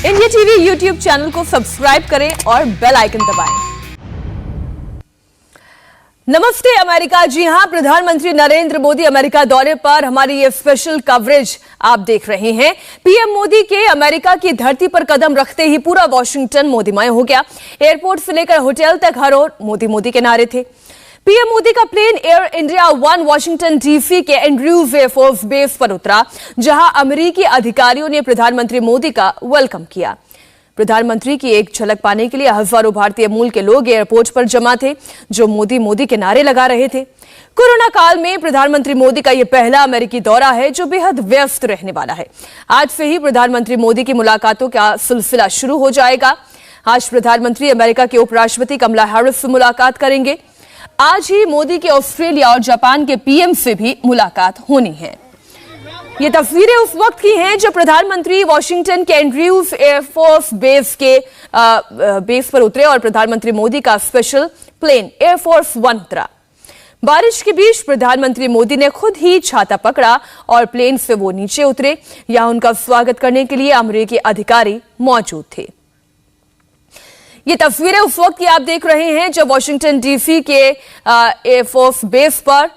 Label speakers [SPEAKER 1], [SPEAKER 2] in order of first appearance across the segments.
[SPEAKER 1] India TV YouTube channel को subscribe करें और बेल आइकन दबाएं। नमस्ते अमेरिका। जी हां, प्रधानमंत्री नरेंद्र मोदी अमेरिका दौरे पर हमारी ये स्पेशल कवरेज आप देख रहे हैं। पीएम मोदी के अमेरिका की धरती पर कदम रखते ही पूरा वॉशिंगटन मोदीमय हो गया। एयरपोर्ट से लेकर होटल तक हर ओर मोदी मोदी के नारे थे। पीएम मोदी का plane Air India 1 Washington DC के एंड्रयूज एयरफोर्स बेस पर उतरा, जहां अमेरिकी अधिकारियों ने प्रधानमंत्री मोदी का वेलकम किया। प्रधानमंत्री की एक झलक पाने के लिए हजारों भारतीय मूल के लोग एयरपोर्ट पर जमा थे, जो मोदी मोदी के नारे लगा रहे थे। कोरोना काल में प्रधानमंत्री मोदी का यह पहला अमेरिकी दौरा है, जो बेहद व्यस्त रहने वाला है। आज से ही प्रधानमंत्री मोदी की मुलाकातों का सिलसिला शुरू हो जाएगा। आज प्रधानमंत्री अमेरिका के उपराष्ट्रपति कमला हैरिस से मुलाकात करेंगे। आज ही मोदी के ऑस्ट्रेलिया और जापान के पीएम से भी मुलाकात होनी है। ये तस्वीरें उस वक्त की हैं जब प्रधानमंत्री वॉशिंगटन के एंड्रयूज एयरफोर्स बेस पर उतरे और प्रधानमंत्री मोदी का स्पेशल प्लेन एयरफोर्स 1 उतरा। बारिश के बीच प्रधानमंत्री मोदी ने खुद ही छाता पकड़ा और प्लेन से वो नीचे उतरे। यहां उनका स्वागत करने के लिए अमेरिकी अधिकारी मौजूद थे। ये तस्वीरें उस वक्त की आप देख रहे हैं जब वॉशिंगटन डीसी के एयरफोर्स बेस पर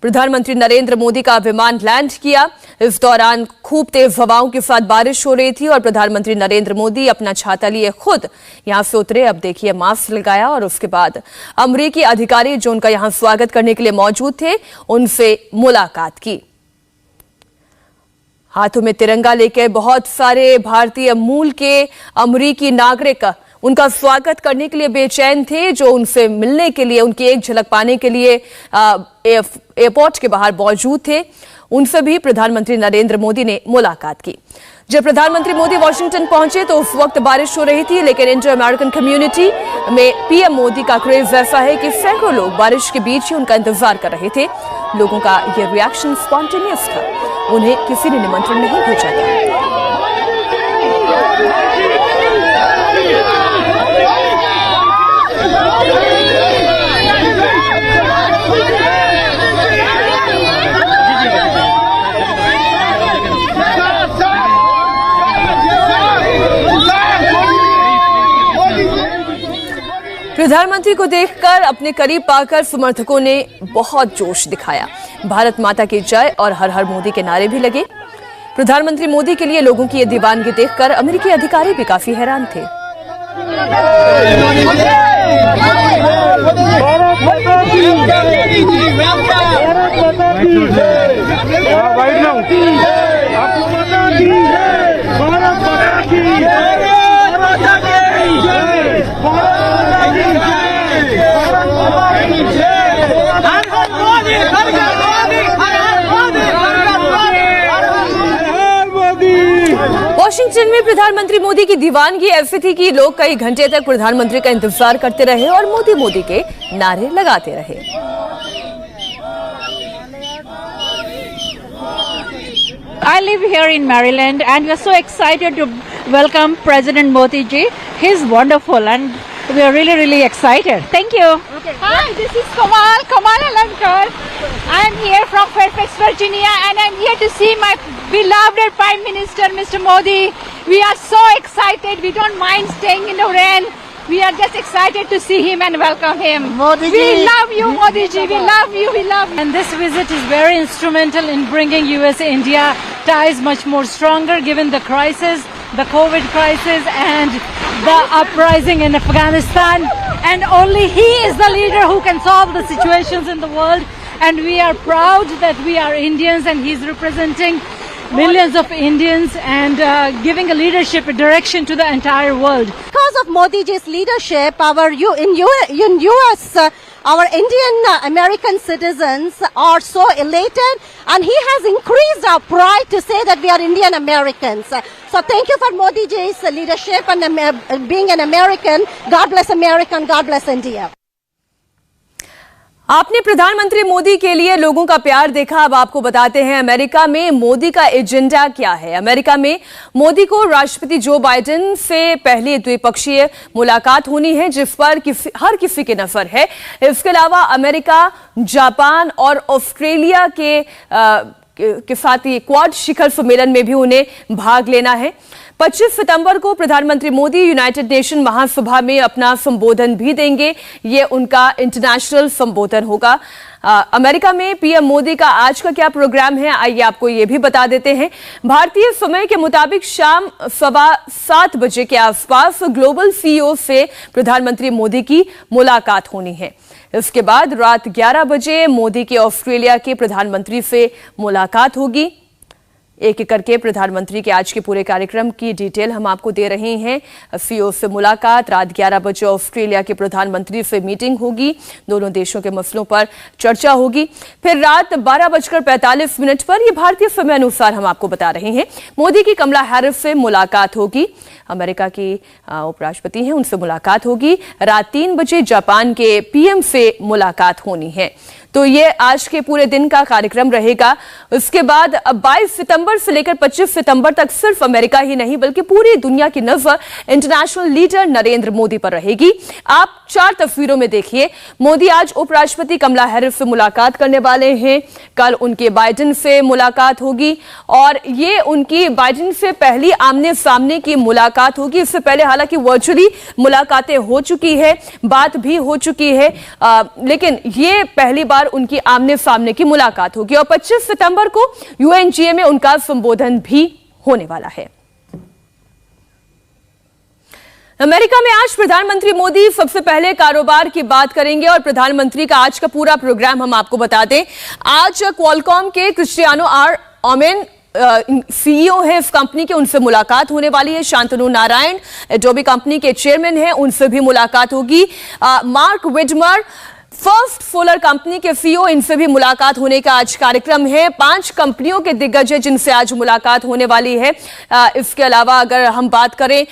[SPEAKER 1] प्रधानमंत्री नरेंद्र मोदी का विमान लैंड किया। इस दौरान खूब तेज हवाओं के साथ बारिश हो रही थी और प्रधानमंत्री नरेंद्र मोदी अपना छाता लिए खुद यहां से उतरे। अब देखिए, मास्क लगाया और उसके बाद अमेरिकी अधिकारी जो उनका यहां स्वागत करने के लिए मौजूद थे, उनसे मुलाकात की। हाथों में तिरंगा लेकर बहुत सारे भारतीय मूल के अमेरिकी नागरिक उनका स्वागत करने के लिए बेचैन थे, जो उनसे मिलने के लिए, उनकी एक झलक पाने के लिए एयरपोर्ट के बाहर मौजूद थे। उनसे भी प्रधानमंत्री नरेंद्र मोदी ने मुलाकात की। जब प्रधानमंत्री मोदी वॉशिंगटन पहुंचे तो उस वक्त बारिश हो रही थी, लेकिन इंडो अमेरिकन कम्युनिटी में पीएम मोदी का क्रेज ऐसा है कि सैकड़ों लोग बारिश के बीच ही उनका इंतजार कर रहे थे। लोगों का यह रिएक्शन स्पॉन्टेनियस था, उन्हें किसी ने निमंत्रण नहीं भेजा था। प्रधानमंत्री को देखकर, अपने करीब पाकर समर्थकों ने बहुत जोश दिखाया। भारत माता की जय और हर हर मोदी के नारे भी लगे। प्रधानमंत्री मोदी के लिए लोगों की ये दीवानगी देखकर अमेरिकी अधिकारी भी काफी हैरान थे। वॉशिंगटन में प्रधानमंत्री मोदी की दीवानगी ऐसी थी कि लोग कई घंटे तक प्रधानमंत्री का इंतजार करते रहे और मोदी मोदी के नारे लगाते रहे।
[SPEAKER 2] I live here in Maryland and we are so excited to welcome President Modi ji. He's wonderful and we are really excited. Thank you.
[SPEAKER 3] Okay. Hi, this is Kamal Alankar. I am here from Fairfax, Virginia, and I am here to see my beloved Prime Minister, Mr. Modi. We are so excited. We don't mind staying in the rain. We are just excited to see him and welcome him.
[SPEAKER 2] Modi ji.
[SPEAKER 3] We love you, Modi ji. We love you. We love you.
[SPEAKER 2] And this visit is very instrumental in bringing US-India ties much more stronger given the crisis, the COVID crisis and the uprising in Afghanistan. And only he is the leader who can solve the situations in the world. And we are proud that we are Indians and he's representing millions of Indians and giving a leadership, a direction to the entire world.
[SPEAKER 4] Because of Modi ji's leadership, in US, our Indian American citizens are so elated, and he has increased our pride to say that we are Indian Americans. So thank you for Modi ji's leadership and being an American. God bless America and God bless India.
[SPEAKER 1] आपने प्रधानमंत्री मोदी के लिए लोगों का प्यार देखा। अब आपको बताते हैं अमेरिका में मोदी का एजेंडा क्या है। अमेरिका में मोदी को राष्ट्रपति जो बाइडेन से पहली द्विपक्षीय मुलाकात होनी है, जिस पर हर किसी की नजर है। इसके अलावा अमेरिका, जापान और ऑस्ट्रेलिया के साथ ये क्वाड शिखर सम्मेलन में भी उन्हें भाग लेना है। 25 सितंबर को प्रधानमंत्री मोदी यूनाइटेड नेशन महासभा में अपना संबोधन भी देंगे। ये उनका इंटरनेशनल संबोधन होगा। अमेरिका में पीएम मोदी का आज का क्या प्रोग्राम है, आइए आपको ये भी बता देते हैं। भारतीय समय के मुताबिक शाम 7:15 बजे के आसपास ग्लोबल सीईओ से प्रधानमंत्री मोदी की मुलाकात होनी है। इसके बाद रात 11 बजे मोदी के ऑस्ट्रेलिया के प्रधानमंत्री से मुलाकात होगी। एक एक करके प्रधानमंत्री के आज के पूरे कार्यक्रम की डिटेल हम आपको दे रहे हैं। सीईओ से मुलाकात, रात 11 बजे ऑस्ट्रेलिया के प्रधानमंत्री से मीटिंग होगी, दोनों देशों के मसलों पर चर्चा होगी। फिर रात 12:45 पर, ये भारतीय समय अनुसार हम आपको बता रहे हैं, मोदी की कमला हैरिस से मुलाकात होगी। अमेरिका की उपराष्ट्रपति हैं, उनसे मुलाकात होगी। रात 3 बजे जापान के पीएम से मुलाकात होनी है। तो ये आज के पूरे दिन का कार्यक्रम रहेगा। उसके बाद 22 सितंबर से लेकर 25 सितंबर तक सिर्फ अमेरिका ही नहीं बल्कि पूरी दुनिया की नजर इंटरनेशनल लीडर नरेंद्र मोदी पर रहेगी। आप 4 तस्वीरों में देखिए, मोदी आज उपराष्ट्रपति कमला हैरिस से मुलाकात करने वाले हैं। कल उनके बाइडेन से मुलाकात होगी और ये उनकी बाइडेन से पहली आमने सामने की मुलाकात होगी। इससे पहले हालांकि वर्चुअली मुलाकातें हो चुकी है, बात भी हो चुकी है, लेकिन ये पहली बार उनकी आमने सामने की मुलाकात होगी। और 25 सितंबर को यूएनजीए में उनका संबोधन भी होने वाला है। अमेरिका में आज प्रधानमंत्री मोदी सबसे पहले कारोबार की बात करेंगे और प्रधानमंत्री का आज का पूरा प्रोग्राम हम आपको बता दें। आज क्वालकॉम के क्रिस्टियानो आर ओमेन सीईओ है इस कंपनी के, उनसे मुलाकात होने वाली है। शांतनु नारायण एडोबी कंपनी के चेयरमैन हैं, उनसे भी मुलाकात होगी। Mark Widmer first solar company के सीईओ, इनसे भी मुलाकात होने का आज कार्यक्रम है। 5 कंपनियों के दिग्गज हैं जिनसे आज मुलाकात होने वाली है। इसके अलावा अगर हम बात करें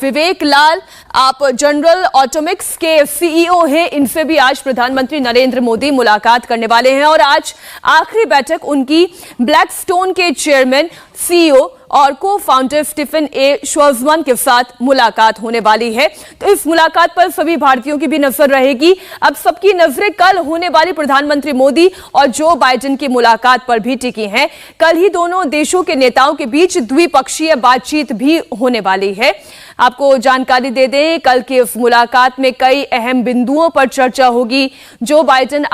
[SPEAKER 1] विवेक लाल, आप जनरल ऑटोमिक्स के सीईओ हैं, इनसे भी आज प्रधानमंत्री नरेंद्र मोदी मुलाकात करने वाले हैं। और आज आखिरी बैठक उनकी ब्लैकस्टोन के चेयरमैन, सीईओ और को फाउंडर स्टीफन ए श्वार्ज़मैन के साथ मुलाकात होने वाली है। तो इस मुलाकात पर सभी भारतीयों की भी नजर रहेगी। अब सबकी नजरें कल होने वाली प्रधानमंत्री मोदी और जो बाइडेन की मुलाकात पर भी टिकी हैं। कल ही दोनों देशों के नेताओं के बीच द्विपक्षीय बातचीत भी होने वाली है। आपको जानकारी दे दें, कल की इस मुलाकात में कई अहम बिंदुओं पर चर्चा होगी। जो बाइडेन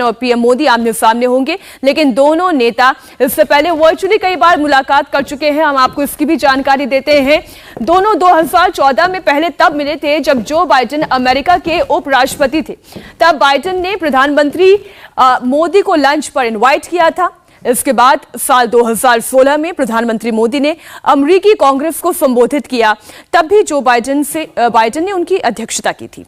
[SPEAKER 1] और पीएम मोदी आमने सामने होंगे, लेकिन दोनों नेता इससे पहले वर्चुअली कई बार मुलाकात कर चुके हैं। हम आपको इसकी भी जानकारी देते हैं। दोनों 2014 में पहले तब मिले थे जब जो बाइडेन अमेरिका के उपराष्ट्रपति थे। तब बाइडेन ने प्रधानमंत्री मोदी को लंच पर इनवाइट किया था। इसके बाद साल 2016 में प्रधानमंत्री मोदी ने अमेरिकी कांग्रेस को संबोधित किया, तब भी जो बाइडेन ने उनकी अध्यक्षता की थी।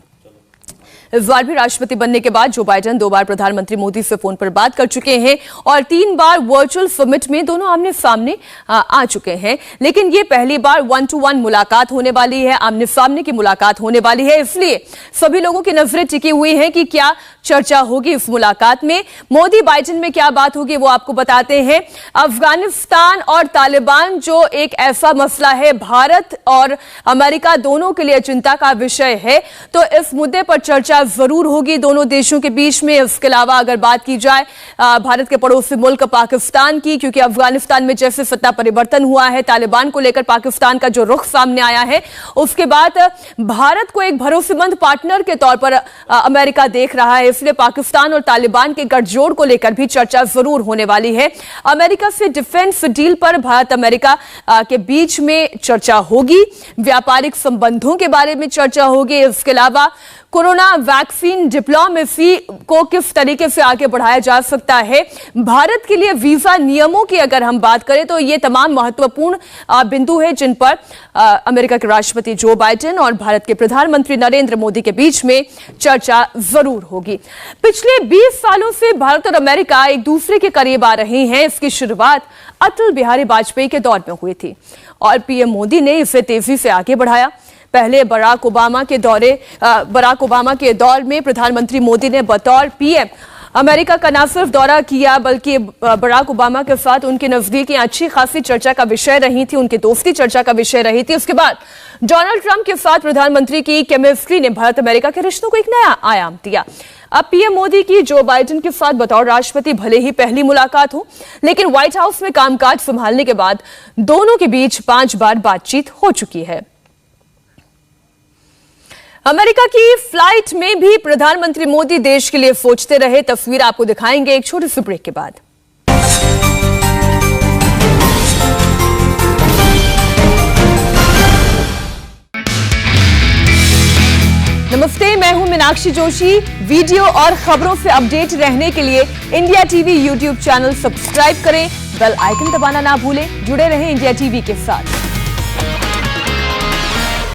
[SPEAKER 1] इस बार भी राष्ट्रपति बनने के बाद जो बाइडेन 2 बार प्रधानमंत्री मोदी से फोन पर बात कर चुके हैं और 3 बार वर्चुअल समिट में दोनों आमने सामने आ चुके हैं। लेकिन ये पहली बार 1-to-1 मुलाकात होने वाली है, आमने सामने की मुलाकात होने वाली है। इसलिए सभी लोगों की नजरें टिकी हुई हैं कि क्या चर्चा होगी इस मुलाकात में। मोदी बाइडेन में क्या बात होगी वो आपको बताते हैं। अफगानिस्तान और तालिबान जो एक ऐसा मसला है, भारत और अमेरिका दोनों के लिए चिंता का विषय है, तो इस मुद्दे पर चर्चा जरूर होगी दोनों देशों के बीच में। इसके अलावा अगर बात की जाए भारत के पड़ोसी मुल्क पाकिस्तान की, क्योंकि अफगानिस्तान में जैसे सत्ता परिवर्तन हुआ है, तालिबान को लेकर पाकिस्तान का जो रुख सामने आया है, उसके बाद भारत को एक भरोसेमंद पार्टनर के तौर पर अमेरिका देख रहा है। इसलिए पाकिस्तान और तालिबान के गठजोड़ को लेकर भी चर्चा जरूर होने वाली है। अमेरिका से डिफेंस डील पर भारत अमेरिका के बीच में चर्चा होगी। व्यापारिक संबंधों के बारे में चर्चा होगी। इसके अलावा कोरोना वैक्सीन डिप्लोमेसी को किस तरीके से आगे बढ़ाया जा सकता है, भारत के लिए वीजा नियमों की अगर हम बात करें तो ये तमाम महत्वपूर्ण बिंदु है जिन पर अमेरिका के राष्ट्रपति जो बाइडेन और भारत के प्रधानमंत्री नरेंद्र मोदी के बीच में चर्चा जरूर होगी। पिछले 20 सालों से भारत और अमेरिका एक दूसरे के करीब आ रहे हैं। इसकी शुरुआत अटल बिहारी वाजपेयी के दौर में हुई थी और पीएम मोदी ने इसे तेजी से आगे बढ़ाया। पहले बराक ओबामा के दौर में प्रधानमंत्री मोदी ने बतौर पीएम अमेरिका का न सिर्फ दौरा किया बल्कि बराक ओबामा के साथ उनकी नजदीकियां अच्छी खासी चर्चा का विषय रही थी, उनकी दोस्ती चर्चा का विषय रही थी। उसके बाद डोनाल्ड ट्रंप के साथ प्रधानमंत्री की केमिस्ट्री ने भारत अमेरिका के रिश्तों को एक नया आयाम दिया। अब पीएम मोदी की जो बाइडेन के साथ बतौर राष्ट्रपति भले ही पहली मुलाकात हो, लेकिन व्हाइट हाउस में कामकाज संभालने के बाद दोनों के बीच 5 बार बातचीत हो चुकी है। अमेरिका की फ्लाइट में भी प्रधानमंत्री मोदी देश के लिए सोचते रहे। तस्वीर आपको दिखाएंगे एक छोटे से ब्रेक के बाद। नमस्ते, मैं हूं मीनाक्षी जोशी। वीडियो और खबरों से अपडेट रहने के लिए India TV YouTube channel subscribe करें, बेल आइकन दबाना ना भूलें। जुड़े रहें इंडिया टीवी के साथ।